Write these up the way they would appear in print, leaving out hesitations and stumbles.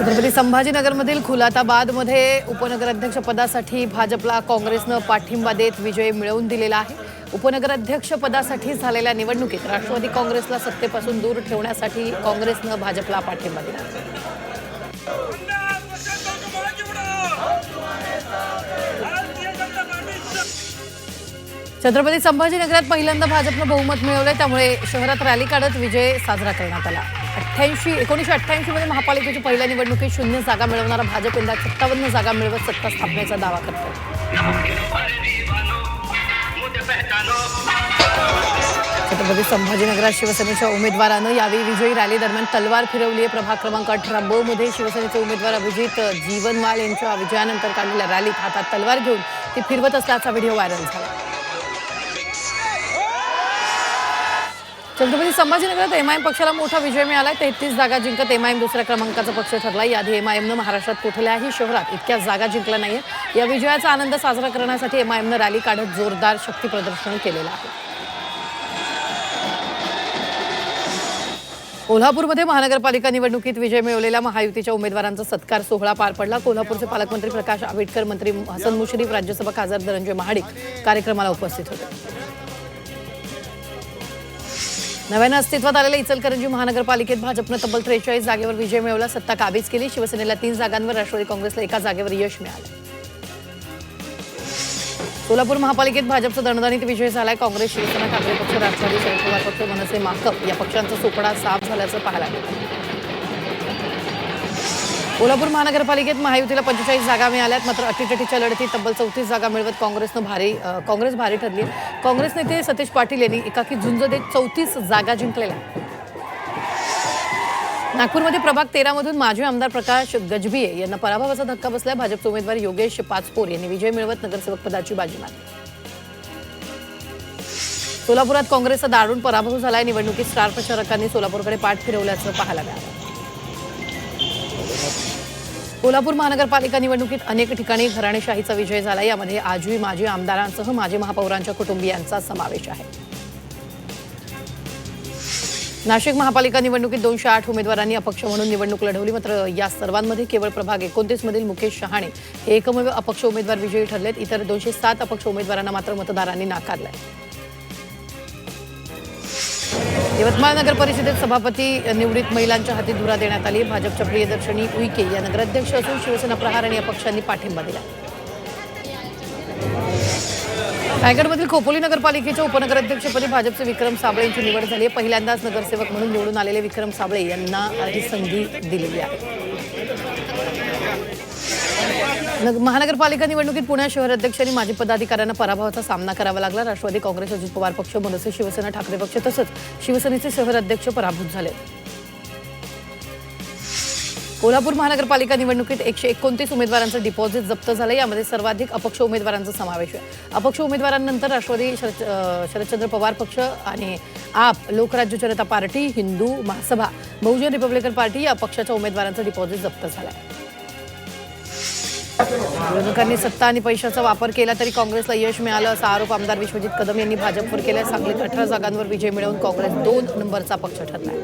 छत्रपती संभाजीनगरमधील खुलाताबादमध्ये उपनगराध्यक्ष पदासाठी भाजपला काँग्रेसनं पाठिंबा देत विजय मिळवून दिलेला आहे। उपनगराध्यक्ष पदासाठी झालेल्या निवडणुकीत राष्ट्रवादी काँग्रेसला सत्तेपासून दूर ठेवण्यासाठी काँग्रेसनं भाजपला पाठिंबा दिला। छत्रपती संभाजीनगरात पहिल्यांदा भाजपनं बहुमत मिळवले, त्यामुळे शहरात रॅली काढत विजय साजरा करण्यात आला। 1988 मध्ये महापालिकेची पहिल्या निवडणुकीत 0 जागा मिळवणारा भाजप यंदा 57 जागा मिळवत सत्ता स्थापनेचा दावा करतो। छत्रपती संभाजीनगरात शिवसेनेच्या उमेदवारानं यावेळी विजयी रॅली दरम्यान तलवार फिरवली आहे। प्रभाग क्रमांक 18 ब मध्ये शिवसेनेचे उमेदवार अभिजित जीवनवाल यांच्या विजयानंतर काढलेल्या रॅलीत हातात तलवार घेऊन ती फिरवत असल्याचा व्हिडिओ व्हायरल झाला। छत्रपती संभाजीनगरात एमआयएम पक्षाला मोठा विजय मिळाला। 33 जागा जिंकत एमआयएम दुसऱ्या क्रमांकाचा पक्ष ठरला। याआधी एमआयएमनं महाराष्ट्रात कुठल्याही शहरात इतक्या जागा जिंकल्या नाहीत। या विजयाचा आनंद साजरा करण्यासाठी एमआयएमनं रॅली काढत जोरदार शक्ती प्रदर्शन केलेलं आहे। कोल्हापूरमध्ये महानगरपालिका निवडणुकीत विजय मिळवलेल्या महायुतीच्या उमेदवारांचा सत्कार सोहळा पार पडला। कोल्हापूरचे पालकमंत्री प्रकाश आंबेडकर, मंत्री हसन मुश्रीफ, राज्यसभा खासदार धनंजय महाडिक कार्यक्रमाला उपस्थित होते। नव्यानं अस्तित्वात आलेल्या इचलकरंजी महानगरपालिकेत भाजपनं तब्बल 43 जागेवर विजय मिळवला। सत्ता काबीज केली। शिवसेनेला 3 जागांवर, राष्ट्रवादी काँग्रेसला 1 जागेवर यश मिळालं। सोलापूर महापालिकेत भाजपचा दणदणीत विजय झालाय। काँग्रेस, शिवसेना, ठाकरे पक्ष, राष्ट्रवादी, शरद पवार पक्ष, मनसे, माकप या पक्षांचा सोपडा साफ झाल्याचं पाहायला मिळालं। कोल्हापूर महानगरपालिकेत महायुतीला 45 जागा मिळाल्यात, मात्र अटीतटीच्या लढतीत तब्बल 34 जागा मिळवत काँग्रेस भारी ठरली। काँग्रेस नेते सतीश पाटील यांनी एकाकी झुंज देत 34 जागा जिंकलेल्या। नागपूरमध्ये प्रभाग 13 मधून माजी आमदार प्रकाश गजभिये यांना पराभवाचा धक्का बसला। भाजपचे उमेदवार योगेश पाचपोर यांनी विजय मिळवत नगरसेवक पदाची बाजी मारली। सोलापुरात काँग्रेसचा दारुण पराभव झालाय। निवडणुकीत स्टार प्रचारकांनी सोलापूरकडे पाठ फिरवल्याचं पाहायला मिळालं। कोल्हापूर महानगरपालिका निवडणुकीत अनेक ठिकाणी घराणेशाहीचा विजय झाला। यामध्ये आजही माजी आमदारांसह माजी महापौरांच्या कुटुंबियांचा समावेश आहे। नाशिक महापालिका निवडणुकीत 208 उमेदवारांनी अपक्ष म्हणून निवडणूक लढवली, मात्र या सर्वांमध्ये केवळ प्रभाग 29 मधील मुकेश शहाणे हे एकमेव अपक्ष उमेदवार विजयी ठरलेत। इतर 207 अपक्ष उमेदवारांना मात्र मतदारांनी नाकारलंय। यवतमाळ नगर परिषदेत सभापती निवडीत महिलांच्या हाती धुरा देण्यात आली। भाजपच्या प्रियदर्शनी उईके या नगराध्यक्ष असून शिवसेना प्रहार आणि अपक्षांनी पाठिंबा दिला। रायगडमधील खोपोली नगरपालिकेच्या उपनगराध्यक्षपदी भाजपचे विक्रम साबळे यांची निवड झाली आहे। पहिल्यांदाच नगरसेवक म्हणून निवडून आलेले विक्रम साबळे यांना ही संधी दिलेली आहे। महानगरपालिका निवडणुकीत पुणे शहर अध्यक्ष आणि माजी पदाधिकाऱ्यांना पराभवाचा सामना करावा लागला। राष्ट्रवादी काँग्रेस, अजित पवार पक्ष, मनसे, शिवसेना, ठाकरे पक्ष तसंच शिवसेनेचे शहर अध्यक्ष पराभूत झाले। कोल्हापूर महानगरपालिका निवडणुकीत 129 उमेदवारांचं डिपॉझिट जप्त झालं। यामध्ये सर्वाधिक अपक्ष उमेदवारांचा समावेश आहे। अपक्ष उमेदवारांनंतर राष्ट्रवादी, शरदचंद्र पवार पक्ष आणि आप, लोकराज्य जनता पार्टी, हिंदू महासभा, बहुजन रिपब्लिकन पार्टी या पक्षाच्या उमेदवारांचं डिपॉझिट जप्त झालंय। विरोधकांनी सत्ता आणि पैशाचा वापर केला तरी काँग्रेसला यश मिळालं असा आरोप आमदार विश्वजित कदम यांनी भाजपवर केला। सांगलीत 18 जागांवर विजय मिळवून काँग्रेस 2 नंबरचा पक्ष ठरलाय।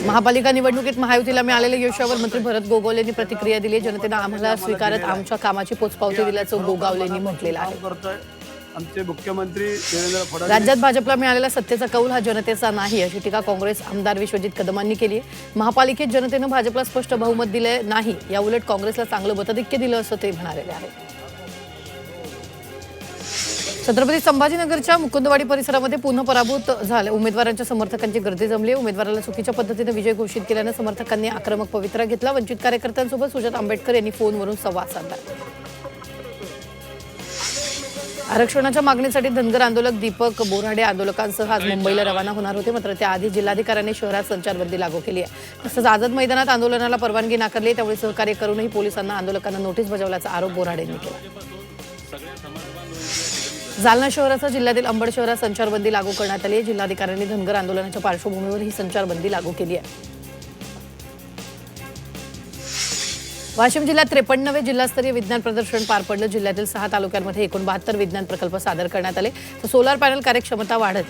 महापालिका निवडणुकीत महायुतीला मिळालेल्या यशावर मंत्री भरत गोगावले यांनी प्रतिक्रिया दिली। जनतेनं आम्हाला स्वीकारत आमच्या कामाची पोचपावती दिल्याचं गोगावले यांनी म्हटलेलं आहे। आमचे मुख्यमंत्री देवेंद्र फडणवीस राज्यात भाजपला मिळालेला सत्तेचा कौल हा जनतेचा नाही अशी टीका काँग्रेस आमदार विश्वजित कदमांनी केली आहे। महापालिकेत जनतेनं भाजपला स्पष्ट बहुमत दिले नाही, याउलट काँग्रेसला चांगलं मतधिक्य दिलं असं ते म्हणालेले आहे। छत्रपती संभाजीनगरच्या मुकुंदवाडी परिसरामध्ये पुन्हा पराभूत झाले उमेदवारांच्या समर्थकांची गर्दी जमली। उमेदवाराला चुकीच्या पद्धतीने विजय घोषित केल्यानं समर्थकांनी आक्रमक पवित्रा घेतला। वंचित कार्यकर्त्यांसोबत सुजात आंबेडकर यांनी फोनवरून संवाद साधला। आरक्षणाच्या मागणीसाठी धनगर आंदोलक दीपक बोराडे आंदोलकांसह आज मुंबईला रवाना होणार होते, मात्र त्याआधी जिल्हाधिकाऱ्यांनी शहरात संचारबंदी लागू केली आहे। तसंच आझाद मैदानात आंदोलनाला परवानगी नाकारली, त्यामुळे सहकार्य करूनही पोलिसांना आंदोलकांना नोटीस बजावल्याचा आरोप बोराडे यांनी केला। जालना शहरासह जिल्ह्यातील अंबड शहरात संचारबंदी लागू करण्यात आली आहे। जिल्हाधिकाऱ्यांनी धनगर आंदोलनाच्या पार्श्वभूमीवर ही संचारबंदी लागू केली आहे। वाशिम जिल्ह्यात 53वे जिल्हास्तरीय विज्ञान प्रदर्शन पार पडलं। जिल्ह्यातील 6 तालुक्यांमध्ये 72 विज्ञान प्रकल्प सादर करण्यात आले। तर सोलार पॅनल कार्यक्षमता वाढत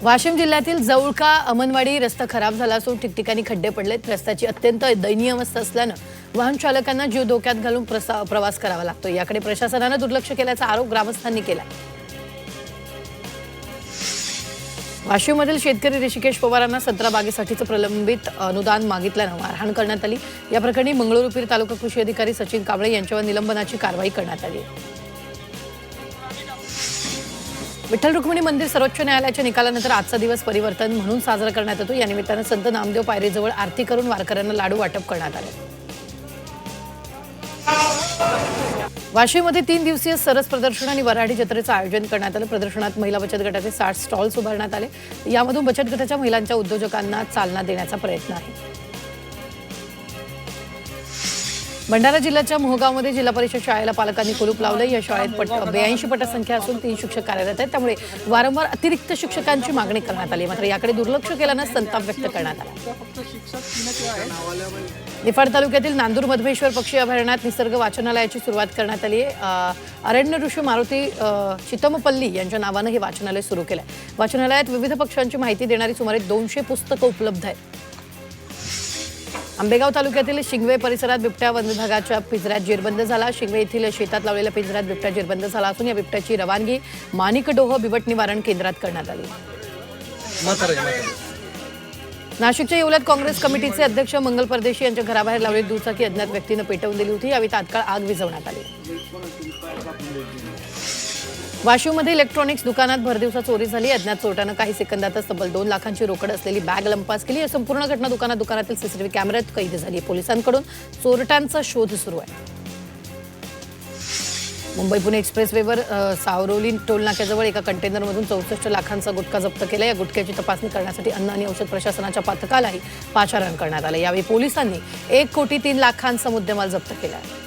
वाशिम जिल्ह्यातील जौळका अमनवाडी रस्ता खराब झाला असून ठिकठिकाणी खड्डे पडलेत. रस्त्याची अत्यंत दयनीय अवस्था असल्यानं वाहन चालकांना जीव धोक्यात घालून प्रवास करावा लागतो. याकडे प्रशासनानं दुर्लक्ष केल्याचा आरोप ग्रामस्थांनी केला. वाशिममधील शेतकरी ऋषिकेश पवारांना संत्रा बागेसाठीचं प्रलंबित अनुदान मागितल्यानं मारहाण करण्यात आली. या प्रकरणी मंगळुरू तालुका कृषी अधिकारी सचिन कांबळे यांच्यावर निलंबनाची कारवाई करण्यात आली. विठ्ठल रुक्मिणी मंदिर सर्वोच्च न्यायालयाच्या निकालानंतर आजचा दिवस परिवर्तन म्हणून साजरा करण्यात येतो. या निमित्तानं संत नामदेव पायरीजवळ आरती करून वारकऱ्यांना लाडू वाटप करण्यात आले. वाशिममध्ये 3 दिवसीय सरस प्रदर्शन आणि वऱ्हाडी जत्रेचं आयोजन करण्यात आलं. प्रदर्शनात महिला बचत गटाचे 60 स्टॉल्स उभारण्यात आले. यामधून बचत गटाच्या महिलांच्या उद्योजकांना चालना देण्याचा प्रयत्न आहे. भंडारा जिल्ह्याच्या मोहगावमध्ये जिल्हा परिषद शाळेला पालकांनी कुलूप लावलं. या शाळेत 82 पटसंख्या असून 3 शिक्षक कार्यरत आहेत. त्यामुळे वारंवार अतिरिक्त शिक्षकांची मागणी करण्यात आली. मात्र याकडे दुर्लक्ष केल्यानं संताप व्यक्त करण्यात आला. निफाड तालुक्यातील नांदूर मधमेश्वर पक्षी अभयारण्यात निसर्ग वाचनालयाची सुरुवात करण्यात आली आहे. अरण्य ऋषी मारुती चितमपल्ली यांच्या नावानं हे वाचनालय सुरू केलं आहे. वाचनालयात विविध पक्ष्यांची माहिती देणारी सुमारे 200 पुस्तकं उपलब्ध आहेत. आंबेगाव तालुक्यातील शिंगवे परिसरात बिबट्या वन विभागाच्या पिंजऱ्यात जेरबंद झाला. शिंगवे येथील शेतात लावलेल्या पिंजऱ्यात बिबट्या जेरबंद झाला असून या बिबट्याची रवानगी माणिकडोह बिबट निवारण केंद्रात करण्यात आली. नाशिकच्या येवल्यात काँग्रेस कमिटीचे अध्यक्ष मंगल परदेशी यांच्या घराबाहेर लावलेली दुचाकी अज्ञात व्यक्तीनं पेटवून दिली होती. यावेळी तात्काळ आग विझवण्यात आली. वाशिममध्ये इलेक्ट्रॉनिक्स दुकानात भरदिवसा चोरी झाली. अज्ञात चोरट्यानं काही सेकंदातच तब्बल 2 लाखांची रोकड असलेली बॅग लंपास केली. या संपूर्ण घटना दुकानातील सीसीटीव्ही कॅमेऱ्यात कैद झाली. पोलिसांकडून चोरट्यांचा शोध सुरू आहे. मुंबई पुणे एक्सप्रेसवेवर सावरोली टोल नाक्याजवळ एका कंटेनरमधून 64 लाखांचा गुटखा जप्त केला. या गुटख्याची तपासणी करण्यासाठी अन्न आणि औषध प्रशासनाच्या पथकालाही पाचारण करण्यात आलं. यावेळी पोलिसांनी 1 कोटी 3 लाखांचा मुद्देमाल जप्त केला आहे.